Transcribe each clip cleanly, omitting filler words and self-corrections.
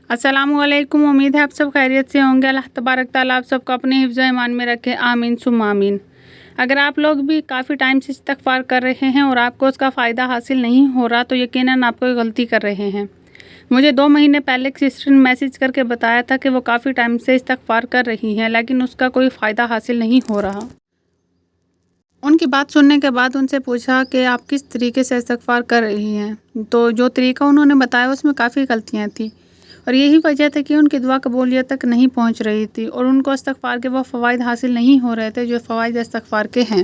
अस्सलामुअलैकुम। उम्मीद है आप सब खैरियत से होंगे। अल्लाह तबारक ताला आप सबको अपने हिफ्ज़ ईमान में रखे, आमीन सुम्मा आमीन। अगर आप लोग भी काफ़ी टाइम से इस्तिग़फ़ार कर रहे हैं और आपको उसका फ़ायदा हासिल नहीं हो रहा, तो यकीनन आप कोई गलती कर रहे हैं। मुझे 2 महीने पहले एक सिस्टर ने मैसेज करके बताया था कि वो काफ़ी टाइम से इस्तिग़फ़ार कर रही हैं, लेकिन उसका कोई फ़ायदा हासिल नहीं हो रहा। उनकी बात सुनने के बाद उनसे पूछा कि आप किस तरीके से इस्तिग़फ़ार कर रही हैं, तो जो तरीका उन्होंने बताया उसमें काफ़ी गलतियाँ थी और यही वजह थी कि उनकी दुआ कबूलियत तक नहीं पहुंच रही थी और उनको इस्तिग़फ़ार के वो फ़वाइद हासिल नहीं हो रहे थे जो फ़वाइद इस्तिग़फ़ार के हैं।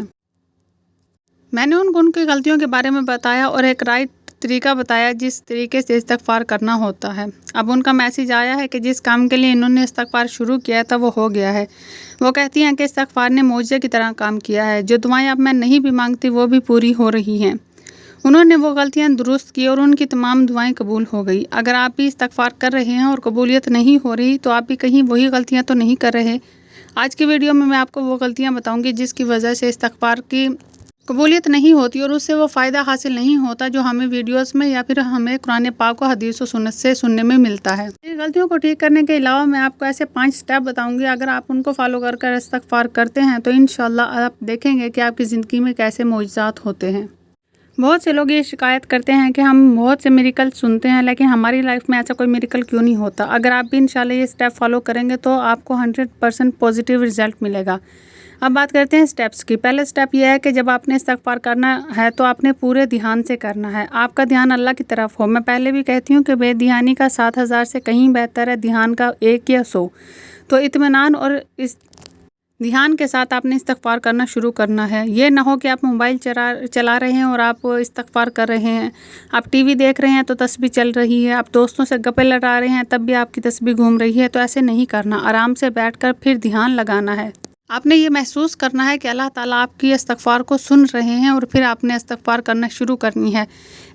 मैंने उनको उनकी गलतियों के बारे में बताया और एक राइट तरीका बताया जिस तरीके से इस्तिग़फ़ार करना होता है। अब उनका मैसेज आया है कि जिस काम के लिए इन्होंने इस्तिग़फ़ार शुरू किया था वो हो गया है। वो कहती हैं कि इस्तिग़फ़ार ने मोज़े की तरह काम किया है, जो दुआएं अब मैं नहीं भी मांगती वो भी पूरी हो रही हैं। उन्होंने वो गलतियां दुरुस्त की और उनकी तमाम दुआएं कबूल हो गई। अगर आप भी इस्तिग़फ़ार कर रहे हैं और कबूलियत नहीं हो रही, तो आप भी कहीं वही गलतियां तो नहीं कर रहे। आज की वीडियो में मैं आपको वो गलतियां बताऊंगी जिसकी वजह से इस्तिग़फ़ार की कबूलियत नहीं होती और उससे वो फ़ायदा हासिल नहीं होता जो हमें वीडियोस में या फिर हमें कुरान पाक व हदीस व सुन्नत से सुनने में मिलता है। इन गलतियों को ठीक करने के अलावा मैं आपको ऐसे 5 स्टेप बताऊंगी। अगर आप उनको फॉलो कर इस्तिग़फ़ार करते हैं तो इंशाअल्लाह आप देखेंगे कि आपकी ज़िंदगी में कैसे मोजज़ात होते हैं। बहुत से लोग ये शिकायत करते हैं कि हम बहुत से मिरेकल सुनते हैं, लेकिन हमारी लाइफ में ऐसा कोई मिरेकल क्यों नहीं होता। अगर आप भी इंशाल्लाह ये स्टेप फॉलो करेंगे तो आपको 100% पॉजिटिव रिज़ल्ट मिलेगा। अब बात करते हैं स्टेप्स की। पहला स्टेप ये है कि जब आपने इस्तिग़फ़ार करना है तो आपने पूरे ध्यान से करना है। आपका ध्यान अल्लाह की तरफ हो। मैं पहले भी कहती हूँ कि बेध्यानी का 7,000 से कहीं बेहतर है ध्यान का 1 या 100। तो इत्मीनान और इस ध्यान के साथ आपने इस्तिग़फ़ार करना शुरू करना है। ये ना हो कि आप मोबाइल चला रहे हैं और आप इस्तिग़फ़ार कर रहे हैं, आप टीवी देख रहे हैं तो तस्बीह चल रही है, आप दोस्तों से गप्पे लड़ा रहे हैं तब भी आपकी तस्बीह घूम रही है। तो ऐसे नहीं करना। आराम से बैठकर फिर ध्यान लगाना है। आपने ये महसूस करना है कि अल्लाह ताला आपकी इस्तिग़फ़ार को सुन रहे हैं और फिर आपने इस्तिग़फ़ार करना शुरू करनी है।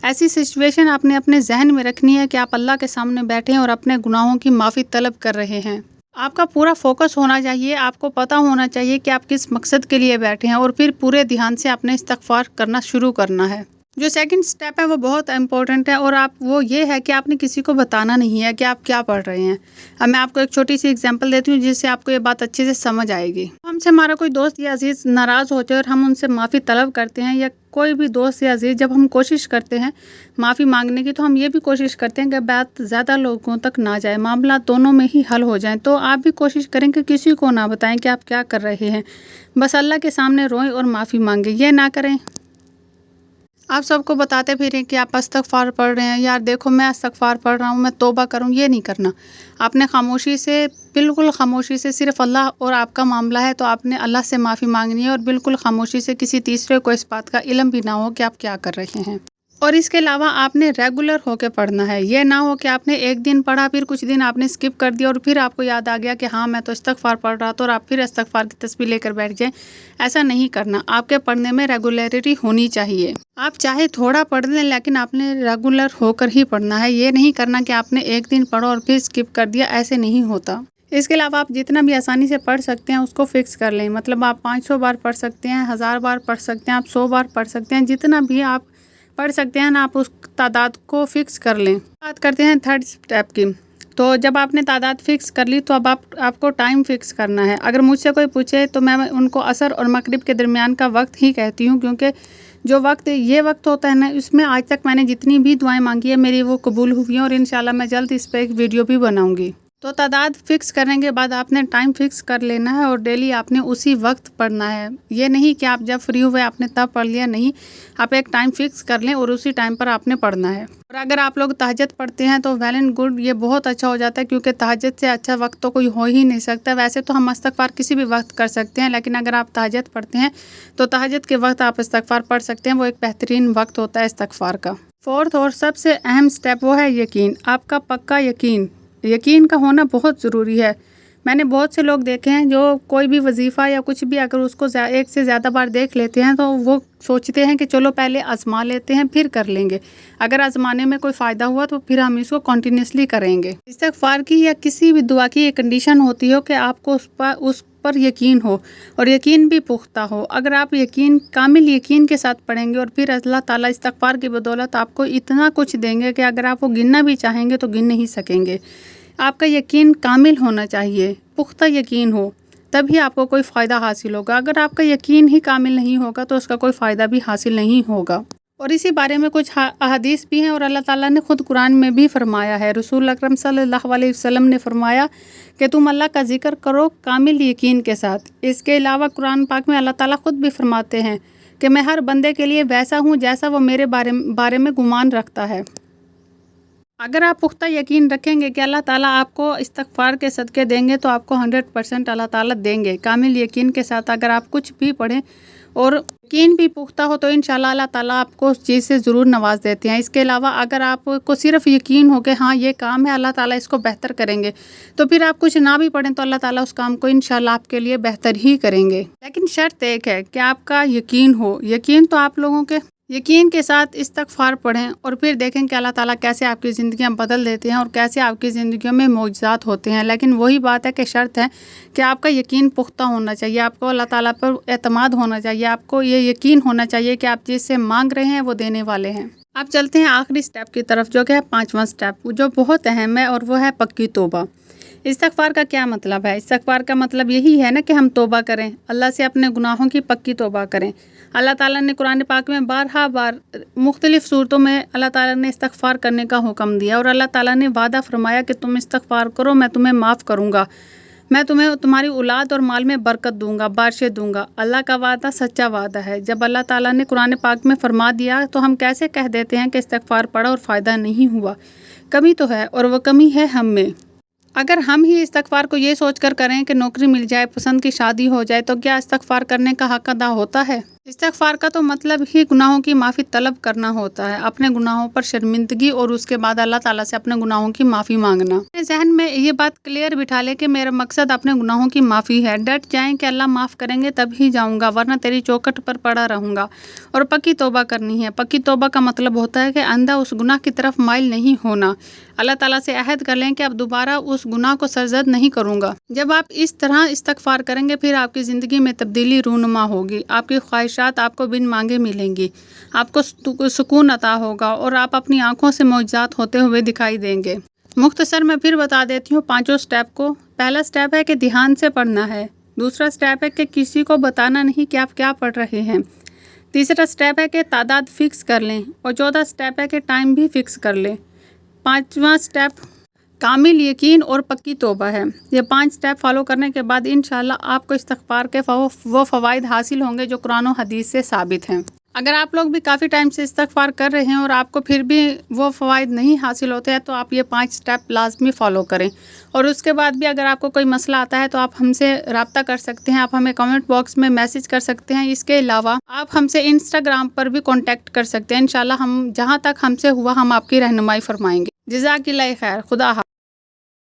ऐसी सिचुएशन आपने अपने जहन में रखनी है कि आप अल्लाह के सामने बैठे हैं और अपने गुनाहों की माफ़ी तलब कर रहे हैं। आपका पूरा फोकस होना चाहिए। आपको पता होना चाहिए कि आप किस मकसद के लिए बैठे हैं और फिर पूरे ध्यान से आपने इस्तिग़फ़ार करना शुरू करना है। जो सेकंड स्टेप है वो बहुत इम्पोर्टेंट है और वो ये है कि आपने किसी को बताना नहीं है कि आप क्या पढ़ रहे हैं। अब मैं आपको एक छोटी सी एग्जांपल देती हूँ जिससे आपको ये बात अच्छे से समझ आएगी। हमसे हमारा कोई दोस्त या अजीज़ नाराज़ होते हैं और हम उनसे माफ़ी तलब करते हैं, या कोई भी दोस्त या अजीज़ जब हम कोशिश करते हैं माफ़ी मांगने की, तो हम ये भी कोशिश करते हैं कि बात ज़्यादा लोगों तक ना जाए, मामला दोनों में ही हल हो जाए। तो आप भी कोशिश करें कि किसी को ना बताएं कि आप क्या कर रहे हैं। बस अल्लाह के सामने रोएं और माफ़ी मांगें। ये ना करें आप सबको बताते फिरें कि आप इस्तिग़फ़ार पढ़ रहे हैं, यार देखो मैं इस्तिग़फ़ार पढ़ रहा हूँ, मैं तौबा करूँ। ये नहीं करना। आपने खामोशी से, बिल्कुल खामोशी से, सिर्फ़ अल्लाह और आपका मामला है तो आपने अल्लाह से माफ़ी मांगनी है और बिल्कुल खामोशी से, किसी तीसरे को इस बात का इल्म भी ना हो कि आप क्या कर रहे हैं। और इसके अलावा आपने रेगुलर होकर पढ़ना है। ये ना हो कि आपने एक दिन पढ़ा, फिर कुछ दिन आपने स्किप कर दिया और फिर आपको याद आ गया कि हाँ मैं तो इस्तिग़फ़ार पढ़ रहा था और आप फिर इस्तिग़फ़ार की तस्बीह लेकर बैठ जाएं। ऐसा नहीं करना। आपके पढ़ने में रेगुलरिटी होनी चाहिए। आप चाहे थोड़ा पढ़ लें लेकिन आपने रेगुलर होकर ही पढ़ना है। ये नहीं करना कि आपने एक दिन पढ़ा और फिर स्किप कर दिया, ऐसे नहीं होता। इसके अलावा आप जितना भी आसानी से पढ़ सकते हैं उसको फ़िक्स कर लें। मतलब आप 500 बार पढ़ सकते हैं, 1000 बार पढ़ सकते हैं, आप 100 बार पढ़ सकते हैं, जितना भी आप पढ़ सकते हैं ना, आप उस तादाद को फ़िक्स कर लें। बात करते हैं थर्ड स्टेप की। तो जब आपने तादाद फ़िक्स कर ली तो अब आपको टाइम फ़िक्स करना है। अगर मुझसे कोई पूछे तो मैं उनको असर और मगरिब के दरमियान का वक्त ही कहती हूँ, क्योंकि जो वक्त ये वक्त होता है ना, इसमें आज तक मैंने जितनी भी दुआएं मांगी है मेरी वो कबूल हुई हैं और इंशाल्लाह मैं जल्द इस पर एक वीडियो भी बनाऊँगी। तो तादाद फ़िक्स करने के बाद आपने टाइम फ़िक्स कर लेना है और डेली आपने उसी वक्त पढ़ना है। ये नहीं कि आप जब फ्री हुए आपने तब पढ़ लिया, नहीं। आप एक टाइम फ़िक्स कर लें और उसी टाइम पर आपने पढ़ना है। और अगर आप लोग तहज्जुद पढ़ते हैं तो वेल एंड गुड, ये बहुत अच्छा हो जाता है, क्योंकि तहज्जुद से अच्छा वक्त तो कोई हो ही नहीं सकता। वैसे तो हम इस्तिग़फ़ार किसी भी वक्त कर सकते हैं, लेकिन अगर आप तहज्जुद पढ़ते हैं तो तहज्जुद के वक्त आप इस्तिग़फ़ार पढ़ सकते हैं। वो एक बेहतरीन वक्त होता है इस्तिग़फ़ार का। फोर्थ और सबसे अहम स्टेप वो है यकीन। आपका पक्का यकीन का होना बहुत ज़रूरी है। मैंने बहुत से लोग देखे हैं जो कोई भी वजीफ़ा या कुछ भी अगर उसको एक से ज़्यादा बार देख लेते हैं तो वो सोचते हैं कि चलो पहले आज़मा लेते हैं फिर कर लेंगे। अगर आज़माने में कोई फ़ायदा हुआ तो फिर हम इसको कंटिन्यूसली करेंगे। इस्तिग़फ़ार की या किसी भी दुआ की एक कंडीशन होती हो कि आपको उस पर यकीन हो और यकीन भी पुख्ता हो। अगर आप कामिल यकीन के साथ पढ़ेंगे और फिर अल्लाह ताला इस्तिग़फ़ार की बदौलत आपको इतना कुछ देंगे कि अगर आप वो गिनना भी चाहेंगे तो गिन नहीं सकेंगे। آپ کا یقین کامل ہونا چاہیے، پختہ یقین ہو، تبھی آپ کو کوئی فائدہ حاصل ہوگا۔ اگر آپ کا یقین ہی کامل نہیں ہوگا تو اس کا کوئی فائدہ بھی حاصل نہیں ہوگا۔ اور اسی بارے میں کچھ احادیث بھی ہیں، اور اللہ تعالیٰ نے خود قرآن میں بھی فرمایا ہے۔ رسول اکرم صلی اللہ علیہ وسلم نے فرمایا کہ تم اللہ کا ذکر کرو کامل یقین کے ساتھ۔ اس کے علاوہ قرآن پاک میں اللہ تعالیٰ خود بھی فرماتے ہیں کہ میں ہر بندے کے لیے ویسا ہوں جیسا وہ میرے بارے میں گمان رکھتا ہے۔ اگر آپ پختہ یقین رکھیں گے کہ اللہ تعالیٰ آپ کو استغفار کے صدقے دیں گے تو آپ کو 100% اللہ تعالیٰ دیں گے۔ کامل یقین کے ساتھ اگر آپ کچھ بھی پڑھیں اور یقین بھی پختہ ہو تو انشاءاللہ اللہ تعالیٰ آپ کو اس چیز سے ضرور نواز دیتے ہیں۔ اس کے علاوہ اگر آپ کو صرف یقین ہو کہ ہاں یہ کام ہے اللہ تعالیٰ اس کو بہتر کریں گے، تو پھر آپ کچھ نہ بھی پڑھیں تو اللہ تعالیٰ اس کام کو انشاءاللہ آپ کے لیے بہتر ہی کریں گے۔ لیکن شرط ایک ہے کہ آپ کا یقین ہو۔ یقین تو آپ لوگوں کے یقین کے ساتھ استغفار پڑھیں اور پھر دیکھیں کہ اللہ تعالیٰ کیسے آپ کی زندگیاں بدل دیتے ہیں اور کیسے آپ کی زندگیوں میں معجزات ہوتے ہیں۔ لیکن وہی بات ہے کہ شرط ہے کہ آپ کا یقین پختہ ہونا چاہیے، آپ کو اللہ تعالیٰ پر اعتماد ہونا چاہیے، آپ کو یہ یقین ہونا چاہیے کہ آپ جس سے مانگ رہے ہیں وہ دینے والے ہیں۔ آپ چلتے ہیں آخری سٹیپ کی طرف جو کہ ہے 5واں سٹیپ، جو بہت اہم ہے، اور وہ ہے پکی توبہ۔ استغفار کا کیا مطلب ہے؟ استغفار کا مطلب یہی ہے نا کہ ہم توبہ کریں، اللہ سے اپنے گناہوں کی پکی توبہ کریں۔ اللہ تعالیٰ نے قرآن پاک میں بار مختلف صورتوں میں اللہ تعالیٰ نے استغفار کرنے کا حکم دیا، اور اللہ تعالیٰ نے وعدہ فرمایا کہ تم استغفار کرو میں تمہیں معاف کروں گا، میں تمہیں تمہاری اولاد اور مال میں برکت دوں گا، بارشیں دوں گا۔ اللہ کا وعدہ سچا وعدہ ہے۔ جب اللہ تعالیٰ نے قرآن پاک میں فرما دیا تو ہم کیسے کہہ دیتے ہیں کہ استغفار پڑھا اور فائدہ نہیں ہوا؟ کمی تو ہے، اور وہ کمی ہے ہم میں۔ اگر ہم ہی استغفار کو یہ سوچ کر کریں کہ نوکری مل جائے، پسند کی شادی ہو جائے، تو کیا استغفار کرنے کا حق ادا ہوتا ہے؟ استغفار کا تو مطلب ہی گناہوں کی معافی طلب کرنا ہوتا ہے، اپنے گناہوں پر شرمندگی اور اس کے بعد اللہ تعالیٰ سے اپنے گناہوں کی معافی مانگنا۔ اپنے ذہن میں یہ بات کلیئر بٹھا لے کہ میرا مقصد اپنے گناہوں کی معافی ہے۔ ڈٹ جائیں کہ اللہ معاف کریں گے تب ہی جاؤں گا، ورنہ تیری چوکھٹ پر پڑا رہوں گا۔ اور پکی توبہ کرنی ہے۔ پکی توبہ کا مطلب ہوتا ہے کہ آئندہ اس گناہ کی طرف مائل نہیں ہونا۔ اللہ تعالیٰ سے عہد کر لیں کہ اب دوبارہ اس گناہ کو سرزد نہیں کروں گا۔ جب آپ اس طرح استغفار کریں گے پھر آپ کی زندگی میں تبدیلی رونما ہوگی، آپ کی خواہشات آپ کو بن مانگے ملیں گی، آپ کو سکون عطا ہوگا، اور آپ اپنی آنکھوں سے معجزات ہوتے ہوئے دکھائی دیں گے۔ مختصر میں پھر بتا دیتی ہوں 5 سٹیپ کو۔ پہلا سٹیپ ہے کہ دھیان سے پڑھنا ہے۔ دوسرا سٹیپ ہے کہ کسی کو بتانا نہیں کہ آپ کیا پڑھ رہے ہیں۔ تیسرا سٹیپ ہے کہ تعداد فکس کر لیں، اور چوتھا سٹیپ ہے کہ ٹائم بھی فکس کر لیں۔ 5واں سٹیپ کامل یقین اور پکی توبہ ہے۔ یہ 5 سٹیپ فالو کرنے کے بعد انشاءاللہ آپ کو استغفار کے وہ فوائد حاصل ہوں گے جو قرآن و حدیث سے ثابت ہیں۔ اگر آپ لوگ بھی کافی ٹائم سے استغفار کر رہے ہیں اور آپ کو پھر بھی وہ فوائد نہیں حاصل ہوتے ہیں تو آپ یہ 5 سٹیپ لازمی فالو کریں۔ اور اس کے بعد بھی اگر آپ کو کوئی مسئلہ آتا ہے تو آپ ہم سے رابطہ کر سکتے ہیں، آپ ہمیں کمنٹ باکس میں میسج کر سکتے ہیں۔ اس کے علاوہ آپ ہم سے انسٹاگرام پر بھی کانٹیکٹ کر سکتے ہیں۔ انشاءاللہ ہم جہاں تک ہم سے ہوا ہم آپ کی رہنمائی فرمائیں گے۔ جزاک اللہ خیر، خدا حافظ۔